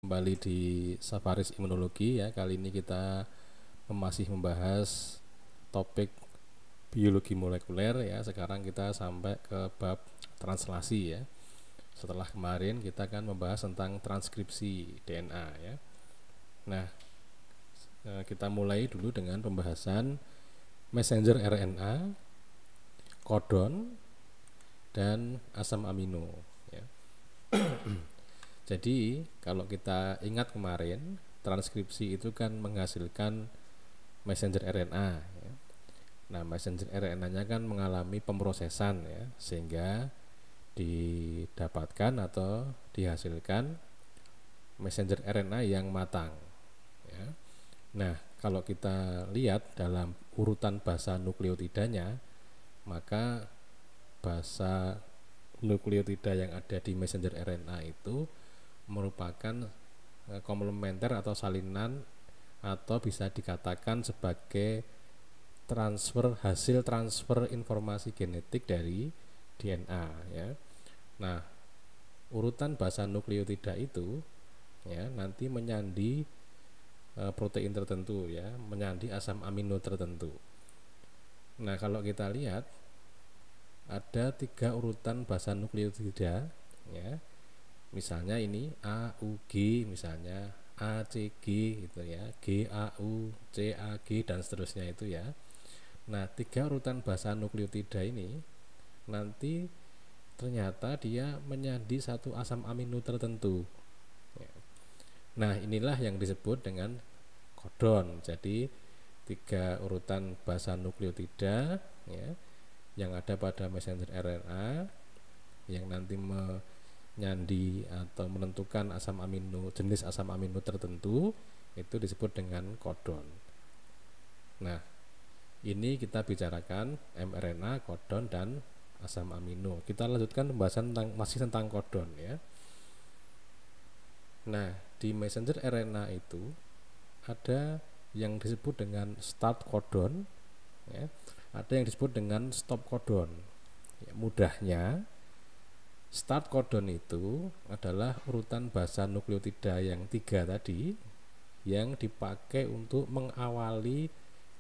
Kembali di Safaris Imunologi ya. Kali ini kita masih membahas topik biologi molekuler ya. Sekarang kita sampai ke bab translasi ya. Setelah kemarin kita kan membahas tentang transkripsi DNA ya. Nah, kita mulai dulu dengan pembahasan messenger RNA, kodon, dan asam amino ya. Jadi kalau kita ingat kemarin, transkripsi itu kan menghasilkan messenger RNA ya. Nah, messenger RNA-nya kan mengalami pemrosesan ya, sehingga didapatkan atau dihasilkan messenger RNA yang matang ya. Nah, kalau kita lihat dalam urutan basa nukleotidanya, maka basa nukleotida yang ada di messenger RNA itu merupakan komplementer atau salinan, atau bisa dikatakan sebagai hasil transfer informasi genetik dari DNA ya. Nah, urutan basa nukleotida itu ya nanti menyandi protein tertentu ya, menyandi asam amino tertentu. Nah, kalau kita lihat ada 3 urutan basa nukleotida ya. Misalnya ini AUG, misalnya ACG gitu ya, GAU, CAG dan seterusnya itu ya. Nah, 3 urutan basa nukleotida ini nanti ternyata dia menyandi satu asam amino tertentu ya. Nah, inilah yang disebut dengan kodon. Jadi 3 urutan basa nukleotida ya yang ada pada messenger RNA yang nanti nyandi atau menentukan asam amino, jenis asam amino tertentu, itu disebut dengan kodon. Nah, ini kita bicarakan mRNA, kodon, dan asam amino. Kita lanjutkan pembahasan masih tentang kodon ya. Nah, di messenger RNA itu ada yang disebut dengan start kodon ya, ada yang disebut dengan stop kodon ya. Mudahnya, start kodon itu adalah urutan basa nukleotida yang 3 tadi yang dipakai untuk mengawali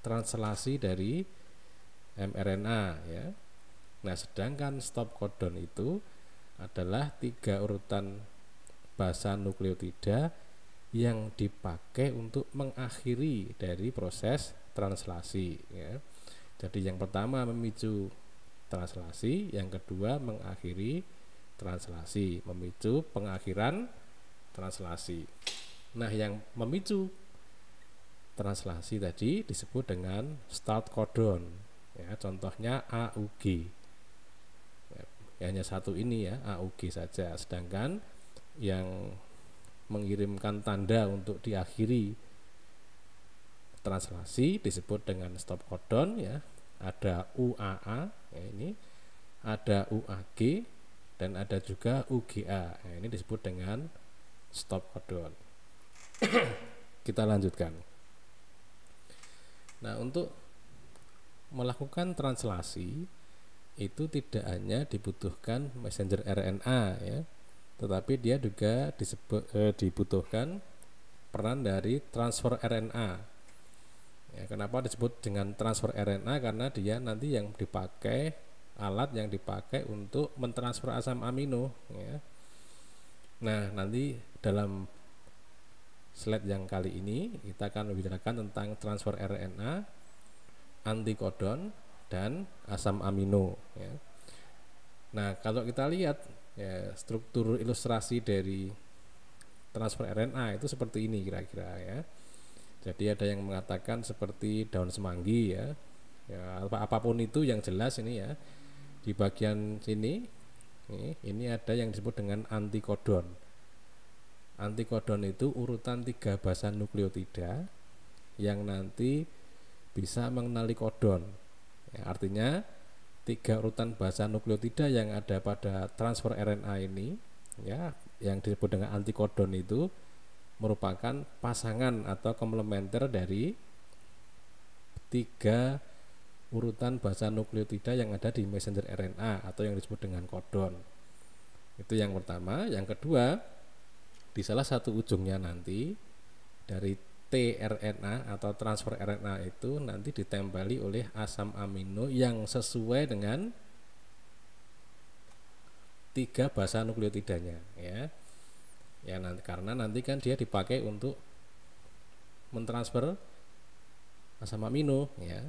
translasi dari mRNA ya. Nah, sedangkan stop kodon itu adalah 3 urutan basa nukleotida yang dipakai untuk mengakhiri dari proses translasi ya. Jadi yang pertama memicu translasi, yang kedua mengakhiri translasi, memicu pengakhiran translasi. Nah, yang memicu translasi tadi disebut dengan start codon ya, contohnya AUG ya, hanya satu ini ya, AUG saja. Sedangkan yang mengirimkan tanda untuk diakhiri translasi disebut dengan stop codon ya, ada UAA ya, ini ada UAG dan ada juga UGA. Nah, ini disebut dengan stop codon. Kita lanjutkan. Nah, untuk melakukan translasi itu tidak hanya dibutuhkan messenger RNA ya, tetapi dia juga dibutuhkan peran dari transfer RNA ya. Kenapa disebut dengan transfer RNA? Karena dia nanti yang dipakai, alat yang dipakai untuk mentransfer asam amino ya. Nah, nanti dalam slide yang kali ini kita akan membicarakan tentang transfer RNA, antikodon, dan asam amino ya. Nah, kalau kita lihat ya, struktur ilustrasi dari transfer RNA itu seperti ini kira-kira ya. Jadi ada yang mengatakan seperti daun semanggi ya. Ya, apapun itu yang jelas ini ya. Di bagian sini ini ada yang disebut dengan antikodon. Antikodon itu urutan 3 basa nukleotida yang nanti bisa mengenali kodon ya, artinya 3 urutan basa nukleotida yang ada pada transfer RNA ini ya, yang disebut dengan antikodon itu merupakan pasangan atau komplementer dari 3 urutan basa nukleotida yang ada di messenger RNA atau yang disebut dengan kodon. Itu yang pertama. Yang kedua, di salah satu ujungnya nanti dari tRNA atau transfer RNA itu nanti ditempeli oleh asam amino yang sesuai dengan 3 basa nukleotidanya, ya. Ya nanti karena nanti kan dia dipakai untuk mentransfer asam amino, ya.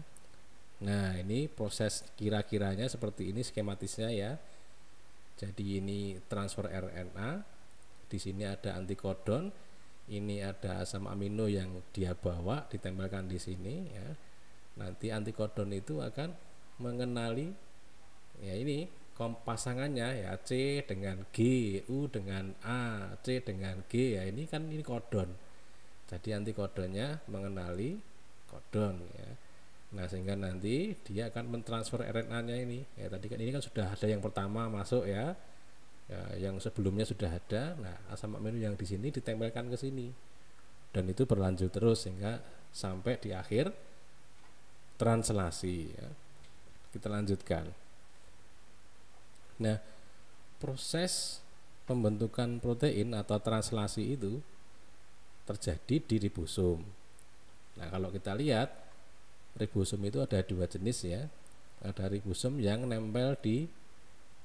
Nah, ini proses kira-kiranya seperti ini skematisnya, ya. Jadi ini transfer RNA, di sini ada antikodon, ini ada asam amino yang dia bawa ditempelkan di sini, ya. Nanti antikodon itu akan mengenali, ya, ini pasangannya, ya, C dengan G, U dengan A, C dengan G, ya, ini kan ini kodon. Jadi antikodonnya mengenali kodon, ya. Nah, sehingga nanti dia akan mentransfer RNA-nya ini. Ya, tadi kan ini kan sudah ada yang pertama masuk, ya. Ya, yang sebelumnya sudah ada. Nah, asam amino yang di sini ditempelkan ke sini. Dan itu berlanjut terus sehingga sampai di akhir translasi, ya. Kita lanjutkan. Nah, proses pembentukan protein atau translasi itu terjadi di ribosom. Nah, kalau kita lihat ribosom itu ada 2 jenis, ya. Ada ribosom yang nempel di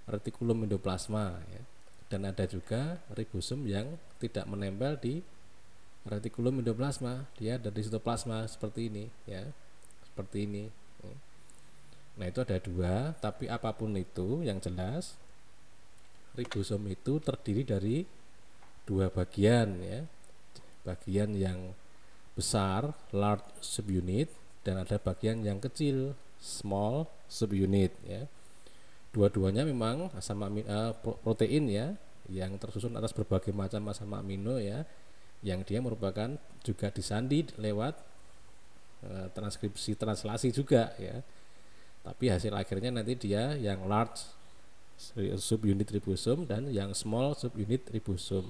retikulum endoplasma, ya. Dan ada juga ribosom yang tidak menempel di retikulum endoplasma, dia ada di sitoplasma seperti ini, ya. Seperti ini. Nah, itu ada 2, tapi apapun itu yang jelas ribosom itu terdiri dari 2 bagian, ya. Bagian yang besar, large subunit, dan ada bagian yang kecil, small subunit, ya. Dua-duanya memang asam amino protein, ya, yang tersusun atas berbagai macam asam amino, ya, yang dia merupakan juga disandi lewat transkripsi translasi juga, ya. Tapi hasil akhirnya nanti dia yang large subunit ribosom dan yang small subunit ribosom.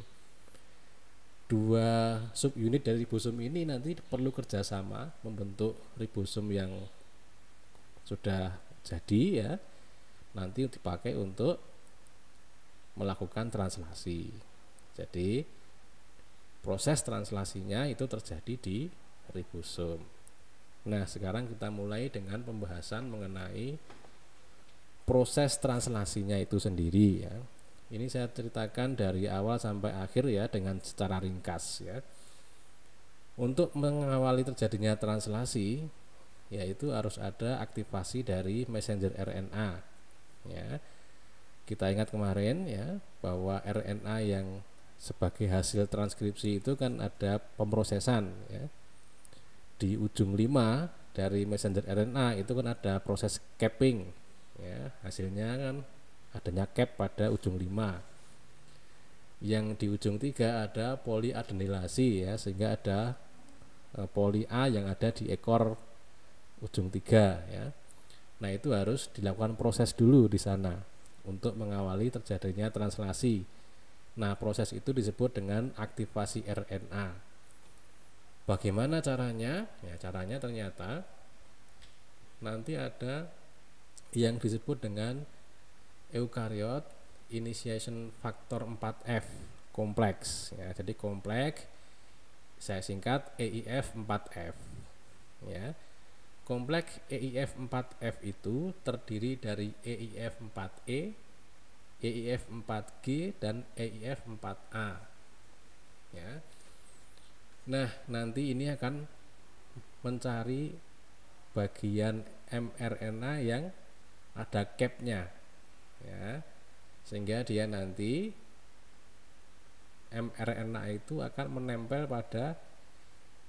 2 subunit dari ribosom ini nanti perlu kerjasama membentuk ribosom yang sudah jadi, ya, nanti dipakai untuk melakukan translasi. Jadi proses translasinya itu terjadi di ribosom. Nah, sekarang kita mulai dengan pembahasan mengenai proses translasinya itu sendiri, ya. Ini saya ceritakan dari awal sampai akhir, ya, dengan secara ringkas, ya. Untuk mengawali terjadinya translasi, yaitu harus ada aktivasi dari messenger RNA, ya. Kita ingat kemarin, ya, bahwa RNA yang sebagai hasil transkripsi itu kan ada pemrosesan, ya. Di ujung 5 dari messenger RNA itu kan ada proses capping, ya. Hasilnya kan adanya cap pada ujung 5. Yang di ujung 3 ada poliadenilasi, ya, sehingga ada poli A yang ada di ekor ujung 3, ya. Nah, itu harus dilakukan proses dulu di sana untuk mengawali terjadinya translasi. Nah, proses itu disebut dengan aktivasi RNA. Bagaimana caranya? Ya, caranya ternyata nanti ada yang disebut dengan eukariot initiation factor 4F kompleks, ya. Jadi kompleks saya singkat EIF4F, ya. Kompleks EIF4F itu terdiri dari EIF4E, EIF4G dan EIF4A, ya. Nah, nanti ini akan mencari bagian mRNA yang ada capnya, ya, sehingga dia nanti mRNA itu akan menempel pada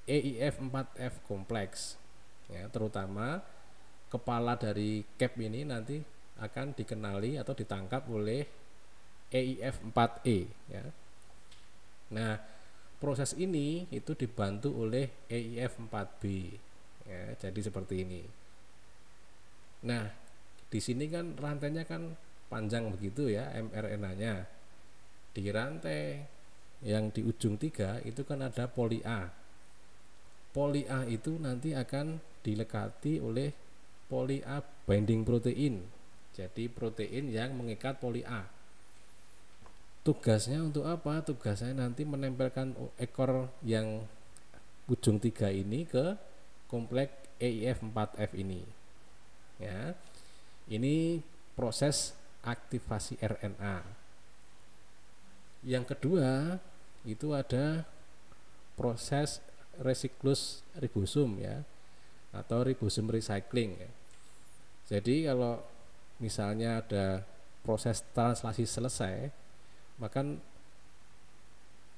EIF4F kompleks, ya. Terutama kepala dari cap ini nanti akan dikenali atau ditangkap oleh EIF4E, ya. Nah, proses ini itu dibantu oleh EIF4B, ya, jadi seperti ini. Nah, di sini kan rantainya kan panjang begitu, ya, mRNA-nya. Di rantai yang di ujung 3 itu kan ada poli A. Poli A itu nanti akan dilekati oleh poli A binding protein. Jadi protein yang mengikat poli A. Tugasnya untuk apa? Tugasnya nanti menempelkan ekor yang ujung 3 ini ke kompleks EIF4F ini. Ya. Ini proses aktivasi RNA. Yang kedua, itu ada proses resiklus ribosum ya, atau ribosum recycling ya. Jadi kalau misalnya ada proses translasi selesai, maka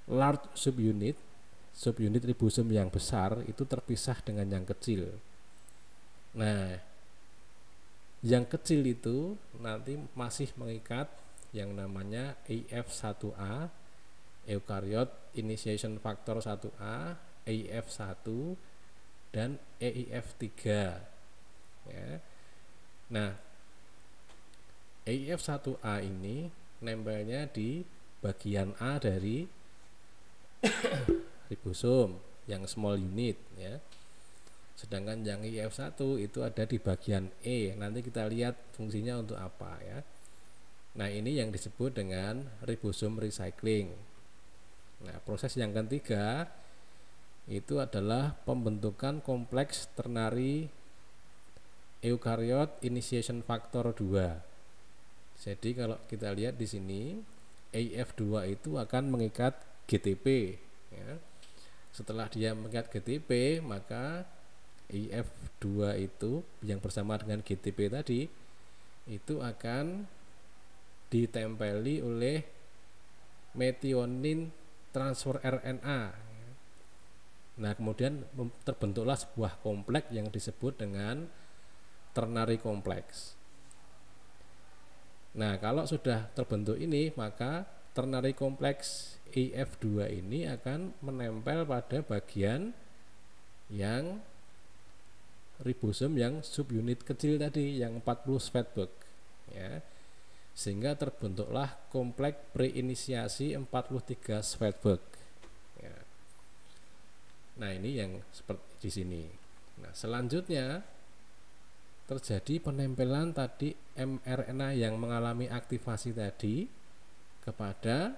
large subunit ribosum yang besar itu terpisah dengan yang kecil. Nah, yang kecil itu nanti masih mengikat yang namanya EIF1A, Eukaryote Initiation Factor 1A, EIF1 dan EIF3 ya. Nah, EIF1A ini nempelnya di bagian A dari ribosom yang small unit ya. Sedangkan yang EIF1 itu ada di bagian E. Nanti kita lihat fungsinya untuk apa ya. Nah, ini yang disebut dengan ribosum recycling. Nah, proses yang ketiga itu adalah pembentukan kompleks ternary Eukaryote Initiation Factor 2. Jadi kalau kita lihat di sini EIF2 itu akan mengikat GTP ya. Setelah dia mengikat GTP, maka EIF2 itu yang bersama dengan GTP tadi itu akan ditempeli oleh methionine transfer RNA. Nah, kemudian terbentuklah sebuah kompleks yang disebut dengan ternary kompleks. Nah, kalau sudah terbentuk ini, maka ternary kompleks EIF2 ini akan menempel pada bagian yang ribosom yang subunit kecil tadi yang 40 Svedberg ya. Sehingga terbentuklah kompleks preinisiasi 43 Svedberg ya. Nah, ini yang seperti di sini. Nah, selanjutnya terjadi penempelan tadi mRNA yang mengalami aktivasi tadi kepada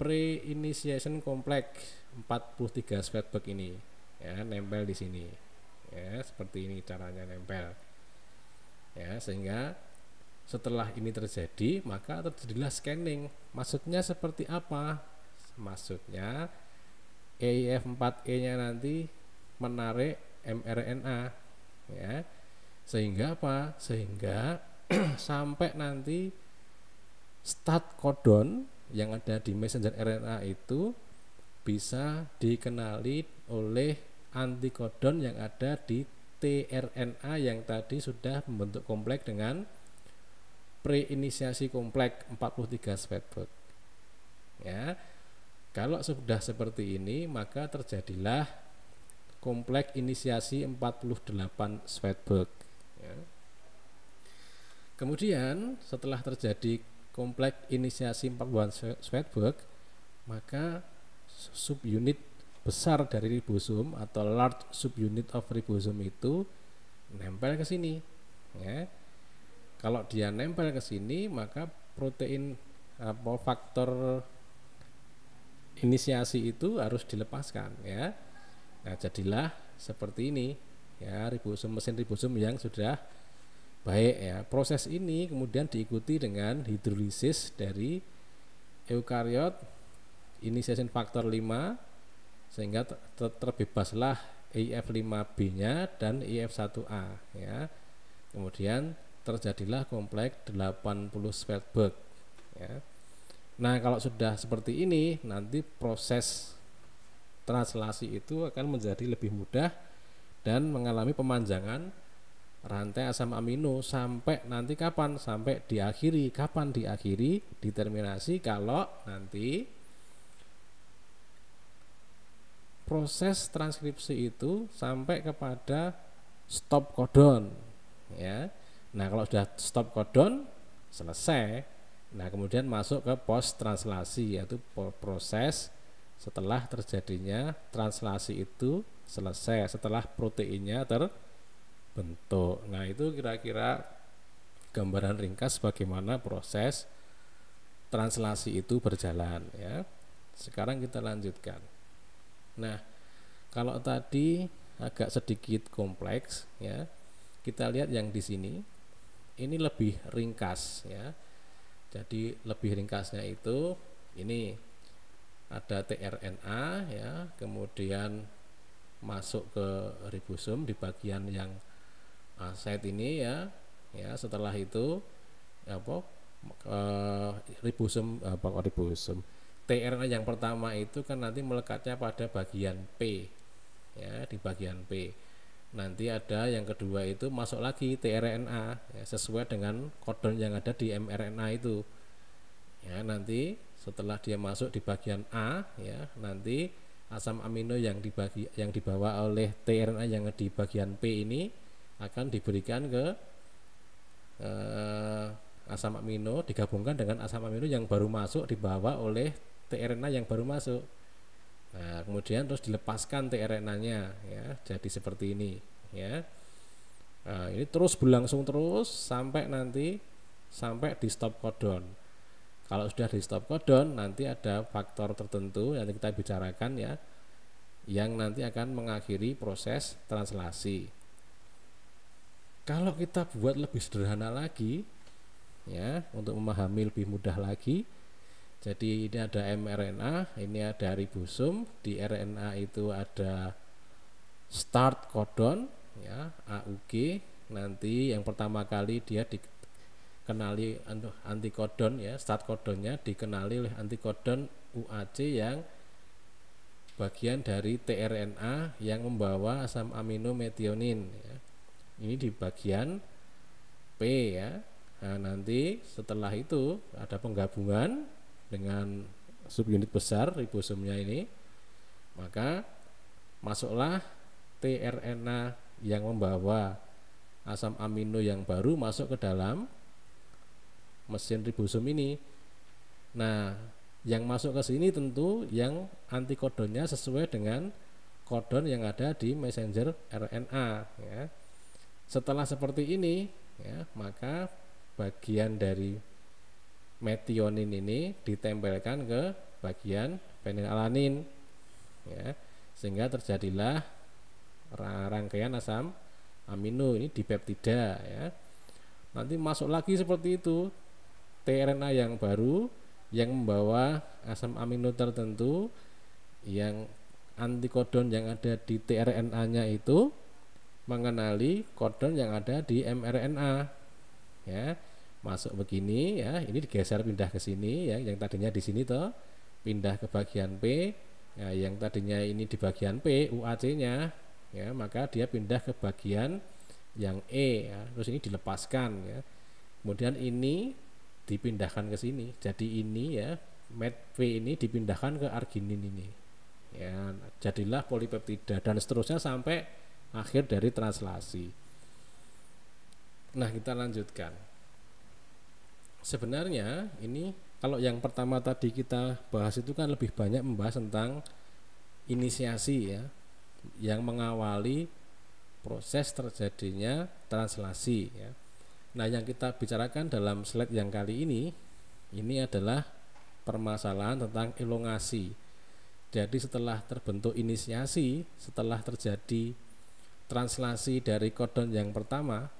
pre-initiation complex 43 Svedberg ini ya, nempel di sini ya, seperti ini caranya nempel ya. Sehingga setelah ini terjadi, maka terjadilah scanning. Maksudnya seperti apa? Maksudnya EIF4E nya nanti menarik mRNA ya, sehingga apa? Sehingga sampai nanti start codon yang ada di messenger RNA itu bisa dikenali oleh antikodon yang ada di tRNA yang tadi sudah membentuk kompleks dengan preinisiasi kompleks 43 Svedberg ya. Kalau sudah seperti ini, maka terjadilah kompleks inisiasi 48 Svedberg ya. Kemudian setelah terjadi kompleks inisiasi 48 Svedberg, maka subunit besar dari ribosom atau large subunit of ribosom itu nempel ke sini ya. Kalau dia nempel ke sini, maka protein faktor inisiasi itu harus dilepaskan ya. Nah, jadilah seperti ini ya, mesin ribosom yang sudah baik ya. Proses ini kemudian diikuti dengan hidrolisis dari eukaryot initiation factor 5 sehingga terbebaslah EIF5B nya dan EIF1A ya. Kemudian terjadilah kompleks 80 Svedberg ya. Nah, kalau sudah seperti ini, nanti proses translasi itu akan menjadi lebih mudah dan mengalami pemanjangan rantai asam amino sampai nanti kapan? Sampai diakhiri. Kapan diakhiri? Determinasi kalau nanti proses transkripsi itu sampai kepada stop codon ya. Nah, kalau sudah stop codon selesai. Nah, kemudian masuk ke post translasi, yaitu proses setelah terjadinya translasi itu selesai, setelah proteinnya terbentuk. Nah, itu kira-kira gambaran ringkas bagaimana proses translasi itu berjalan ya. Sekarang kita lanjutkan. Nah, kalau tadi agak sedikit kompleks ya, kita lihat yang di sini ini lebih ringkas ya. Jadi lebih ringkasnya itu ini ada tRNA ya, kemudian masuk ke ribosom di bagian yang site ini ya. Ya, setelah itu ribosom tRNA yang pertama itu kan nanti melekatnya pada bagian P ya, di bagian P. Nanti ada yang kedua itu masuk lagi tRNA ya, sesuai dengan kodon yang ada di mRNA itu ya. Nanti setelah dia masuk di bagian A ya, nanti asam amino yang dibawa oleh tRNA yang di bagian P ini akan diberikan ke asam amino, digabungkan dengan asam amino yang baru masuk dibawa oleh tRNA yang baru masuk. Nah, kemudian terus dilepaskan tRNA-nya ya, jadi seperti ini ya. Nah, ini terus berlangsung terus sampai di stop codon. Kalau sudah di stop codon, nanti ada faktor tertentu yang kita bicarakan ya, yang nanti akan mengakhiri proses translasi. Kalau kita buat lebih sederhana lagi ya, untuk memahami lebih mudah lagi, jadi ini ada mRNA, ini ada ribosom, di RNA itu ada start codon ya, AUG. Nanti yang pertama kali dia dikenali antikodon ya, start codonnya dikenali oleh antikodon UAC yang bagian dari tRNA yang membawa asam amino metionin ya. Ini di bagian P ya. Nah, nanti setelah itu ada penggabungan dengan subunit besar ribosomnya ini, maka masuklah tRNA yang membawa asam amino yang baru masuk ke dalam mesin ribosom ini. Nah, yang masuk ke sini tentu yang antikodonnya sesuai dengan kodon yang ada di messenger RNA ya. Setelah seperti ini ya, maka bagian dari metionin ini ditempelkan ke bagian fenilalanin ya, sehingga terjadilah rangkaian asam amino ini di peptida ya. Nanti masuk lagi seperti itu tRNA yang baru yang membawa asam amino tertentu yang antikodon yang ada di tRNA-nya itu mengenali kodon yang ada di mRNA ya. Masuk begini ya, ini digeser pindah ke sini ya, yang tadinya di sini toh pindah ke bagian P ya, yang tadinya ini di bagian P UAC-nya ya, maka dia pindah ke bagian yang E ya, terus ini dilepaskan ya. Kemudian ini dipindahkan ke sini. Jadi ini ya, MET P ini dipindahkan ke arginin ini. Ya, jadilah polipeptida dan seterusnya sampai akhir dari translasi. Nah, kita lanjutkan. Sebenarnya ini kalau yang pertama tadi kita bahas itu kan lebih banyak membahas tentang inisiasi ya, yang mengawali proses terjadinya translasi ya. Nah, yang kita bicarakan dalam slide yang kali ini adalah permasalahan tentang elongasi. Jadi setelah terbentuk inisiasi, setelah terjadi translasi dari kodon yang pertama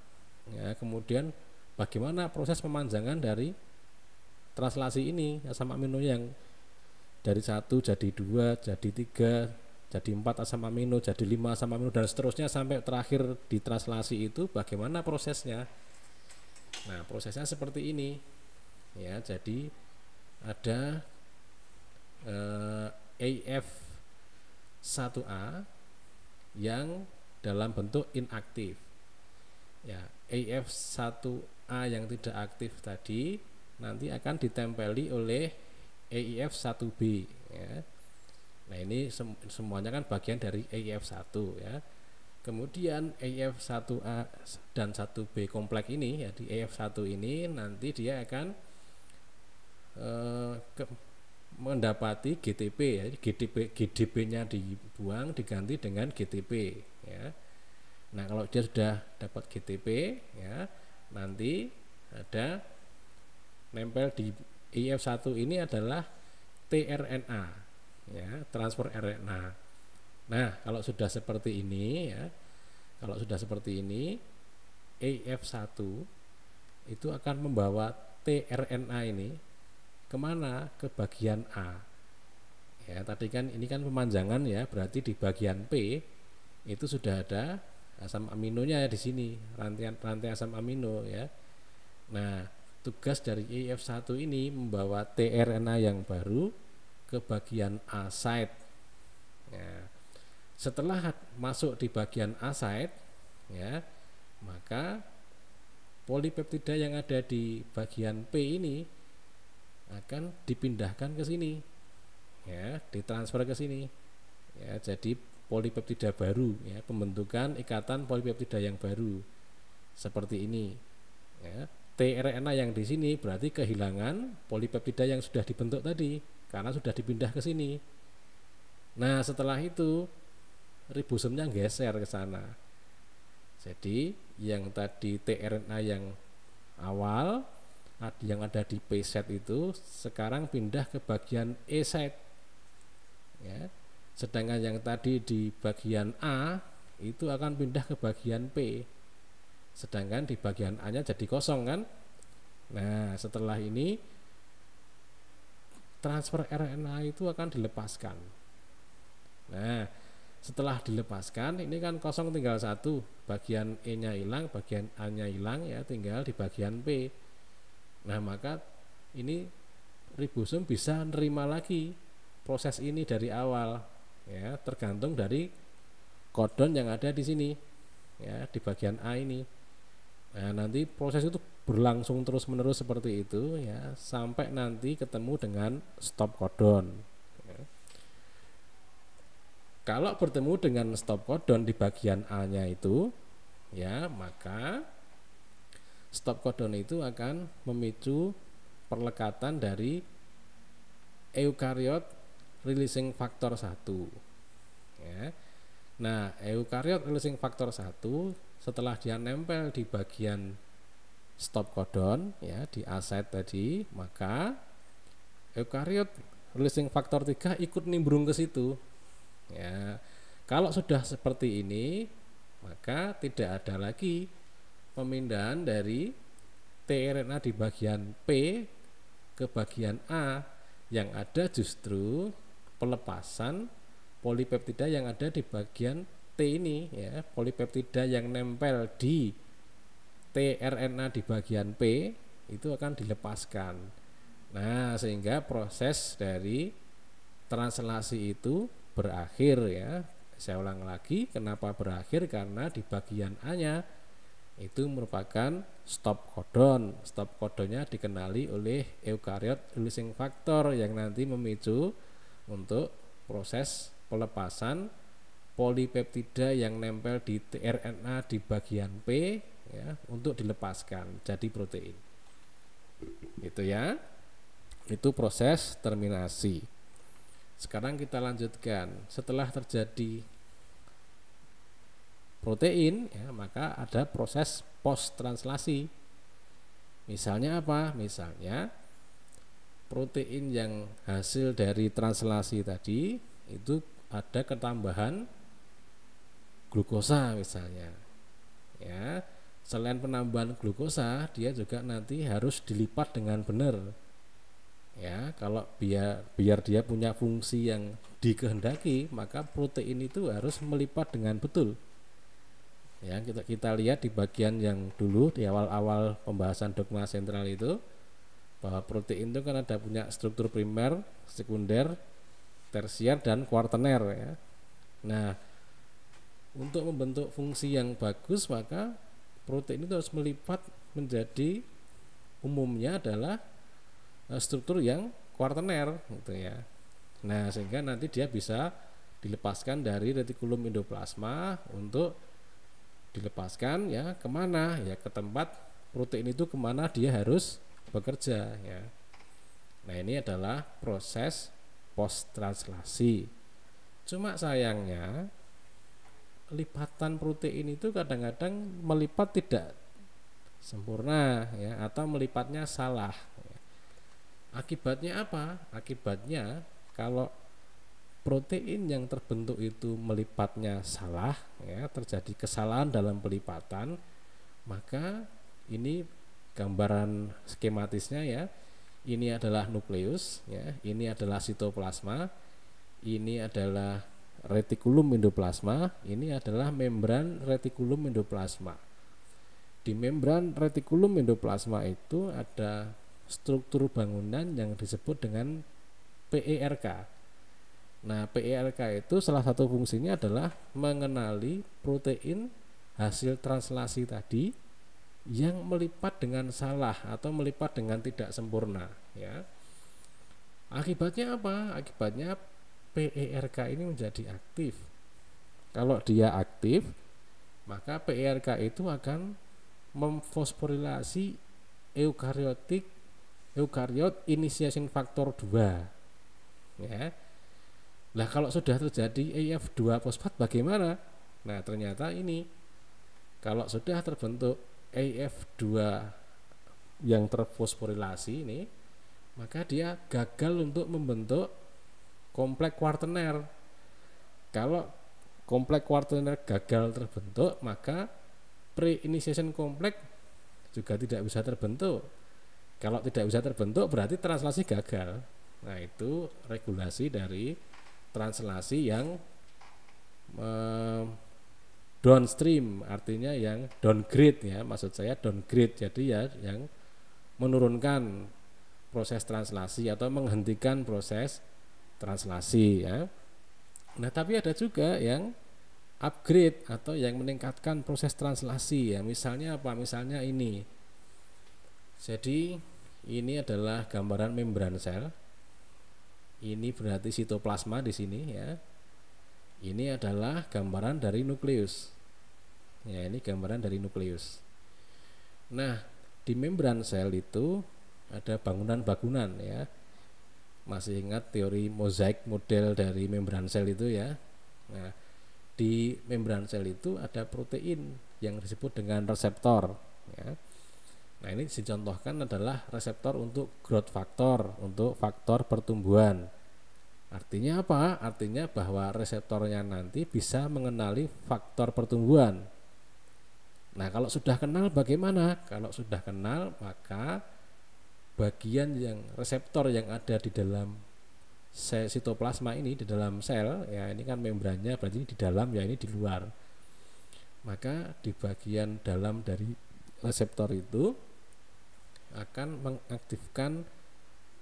ya, kemudian bagaimana proses pemanjangan dari translasi ini asam amino yang dari 1 jadi 2 jadi 3 jadi 4 asam amino jadi 5 asam amino dan seterusnya sampai terakhir di translasi itu bagaimana prosesnya. Nah, prosesnya seperti ini ya. Jadi ada AF1A yang dalam bentuk inaktif ya. AF1A yang tidak aktif tadi nanti akan ditempeli oleh AIF1B ya. Nah, ini semuanya kan bagian dari AIF1 ya. Kemudian AIF1A dan 1B kompleks ini ya, di AIF1 ini nanti dia akan mendapati GTP ya. GDP-nya dibuang diganti dengan GTP ya. Nah, kalau dia sudah dapat GTP ya, nanti ada nempel di IF1 ini adalah tRNA, ya, transfer RNA. Nah, kalau sudah seperti ini, ya, kalau sudah seperti ini, IF1 itu akan membawa tRNA ini kemana? Ke bagian A. Ya, tadi kan ini kan pemanjangan, ya, berarti di bagian P itu sudah ada asam aminonya, ya, di sini rantai asam amino, ya. Nah, tugas dari IF1 ini membawa tRNA yang baru ke bagian A site. Ya. Setelah masuk di bagian A site, ya, maka polipeptida yang ada di bagian P ini akan dipindahkan ke sini, ya, ditransfer ke sini, ya, jadi polipeptida baru, ya, pembentukan ikatan polipeptida yang baru seperti ini, ya. tRNA yang di sini berarti kehilangan polipeptida yang sudah dibentuk tadi karena sudah dipindah ke sini. Nah, setelah itu ribosomnya geser ke sana. Jadi yang tadi tRNA yang awal yang ada di P site itu sekarang pindah ke bagian E site, ya. Sedangkan yang tadi di bagian A itu akan pindah ke bagian P. Sedangkan di bagian A nya jadi kosong, kan. Nah, setelah ini transfer RNA itu akan dilepaskan. Nah, setelah dilepaskan ini kan kosong tinggal satu, bagian E nya hilang, bagian A nya hilang, ya, tinggal di bagian P. Nah, maka ini ribosom bisa nerima lagi proses ini dari awal, ya, tergantung dari kodon yang ada di sini, ya, di bagian A ini. Nah, nanti proses itu berlangsung terus menerus seperti itu, ya, sampai nanti ketemu dengan stop codon, ya. Kalau bertemu dengan stop codon di bagian A nya itu, ya, maka stop codon itu akan memicu perlekatan dari eukariot releasing factor 1, ya. Nah, eukariot releasing factor 1 setelah dia nempel di bagian stop codon, ya, di A site tadi, maka eukariot releasing factor 3 ikut nimbrung ke situ, ya. Kalau sudah seperti ini, maka tidak ada lagi pemindahan dari tRNA di bagian P ke bagian A, yang ada justru pelepasan polipeptida yang ada di bagian T ini, ya, polipeptida yang nempel di tRNA di bagian P itu akan dilepaskan. Nah, sehingga proses dari translasi itu berakhir, ya. Saya ulang lagi, kenapa berakhir? Karena di bagian A nya itu merupakan stop codon. Stop codonnya dikenali oleh eukariot releasing factor yang nanti memicu untuk proses pelepasan polipeptida yang nempel di tRNA di bagian P, ya, untuk dilepaskan jadi protein. Itu, ya. Itu proses terminasi. Sekarang kita lanjutkan. Setelah terjadi protein, ya, maka ada proses post translasi. Misalnya apa? Misalnya protein yang hasil dari translasi tadi itu ada ketambahan glukosa misalnya, ya. Selain penambahan glukosa, dia juga nanti harus dilipat dengan benar, ya. Kalau biar dia punya fungsi yang dikehendaki, maka protein itu harus melipat dengan betul, ya. Kita lihat di bagian yang dulu di awal-awal pembahasan dogma sentral itu, bahwa protein itu kan ada punya struktur primer, sekunder, tersier, dan kuartener, ya. Nah, untuk membentuk fungsi yang bagus, maka protein itu harus melipat menjadi umumnya adalah struktur yang kuartener, gitu, ya. Nah, sehingga nanti dia bisa dilepaskan dari retikulum endoplasma untuk dilepaskan, ya, kemana? Ya, ke tempat protein itu kemana dia harus bekerja, ya. Nah, ini adalah proses post translasi. Cuma sayangnya lipatan protein itu kadang-kadang melipat tidak sempurna, ya, atau melipatnya salah, ya. Akibatnya apa? Akibatnya kalau protein yang terbentuk itu melipatnya salah, ya, terjadi kesalahan dalam pelipatan, maka ini gambaran skematisnya ya. Ini adalah nukleus, ya, ini adalah sitoplasma, ini adalah retikulum endoplasma, ini adalah membran retikulum endoplasma. Di membran retikulum endoplasma itu ada struktur bangunan yang disebut dengan PERK. Nah, PERK itu salah satu fungsinya adalah mengenali protein hasil translasi tadi yang melipat dengan salah atau melipat dengan tidak sempurna, ya. Akibatnya apa? Akibatnya PERK ini menjadi aktif. Kalau dia aktif, maka PERK itu akan memfosforilasi eukariot initiation factor 2, ya. Nah, kalau sudah terjadi EF2 fosfat bagaimana? Nah, ternyata ini kalau sudah terbentuk EF2 yang terfosforilasi ini, maka dia gagal untuk membentuk kompleks kuartener. Kalau kompleks kuartener gagal terbentuk, maka pre-initiation kompleks juga tidak bisa terbentuk. Kalau tidak bisa terbentuk berarti translasi gagal. Nah, itu regulasi dari translasi yang downstream, artinya yang downgrade, ya, maksud saya downgrade, jadi ya yang menurunkan proses translasi atau menghentikan proses translasi, ya. Nah, tapi ada juga yang upgrade atau yang meningkatkan proses translasi, ya. Misalnya apa? Misalnya ini. Jadi ini adalah gambaran membran sel. Ini berarti sitoplasma di sini, ya. Ini adalah gambaran dari nukleus. Ya, ini gambaran dari nukleus. Nah, di membran sel itu ada bangunan-bangunan, ya. Masih ingat teori mozaik model dari membran sel itu, ya. Nah, di membran sel itu ada protein yang disebut dengan reseptor, ya. Nah, ini dicontohkan adalah reseptor untuk growth factor, untuk faktor pertumbuhan. Artinya apa? Artinya bahwa reseptornya nanti bisa mengenali faktor pertumbuhan. Nah, kalau sudah kenal bagaimana? Kalau sudah kenal, maka bagian yang reseptor yang ada di dalam sel sitoplasma ini, di dalam sel, ya, ini kan membrannya, berarti di dalam, ya, ini di luar. Maka di bagian dalam dari reseptor itu akan mengaktifkan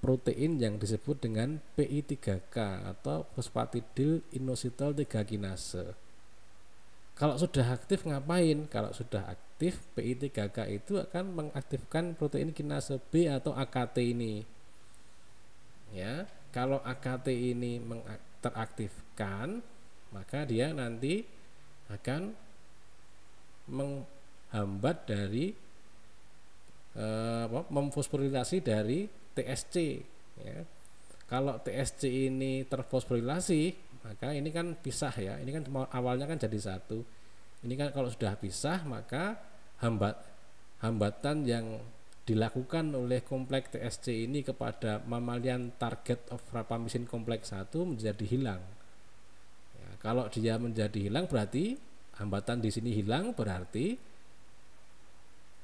protein yang disebut dengan PI3K atau fosfatidil inositol 3 kinase. Kalau sudah aktif ngapain? Kalau sudah aktif, PI3K itu akan mengaktifkan protein kinase B atau AKT ini. Ya, kalau AKT ini teraktifkan, maka dia nanti akan menghambat dari memfosforilasi dari TSC, ya. Kalau TSC ini terfosforilasi, maka ini kan pisah, ya. Ini kan awalnya kan jadi satu. Ini kan kalau sudah pisah, maka hambatan yang dilakukan oleh kompleks TSC ini kepada mammalian target of rapamycin kompleks 1 menjadi hilang. Ya, kalau dia menjadi hilang berarti hambatan di sini hilang, berarti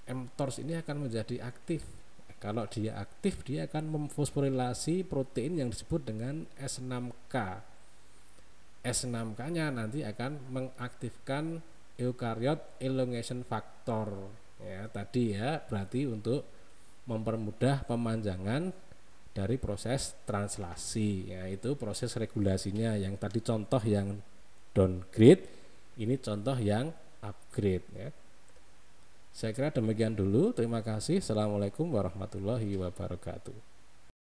mTORS ini akan menjadi aktif. Kalau dia aktif, dia akan memfosforilasi protein yang disebut dengan S6K. S6K-nya nanti akan mengaktifkan eukaryote elongation factor. Ya, tadi, ya, berarti untuk mempermudah pemanjangan dari proses translasi. Ya, itu proses regulasinya. Yang tadi contoh yang downgrade, ini contoh yang upgrade, ya. Saya kira demikian dulu. Terima kasih. Assalamualaikum warahmatullahi wabarakatuh.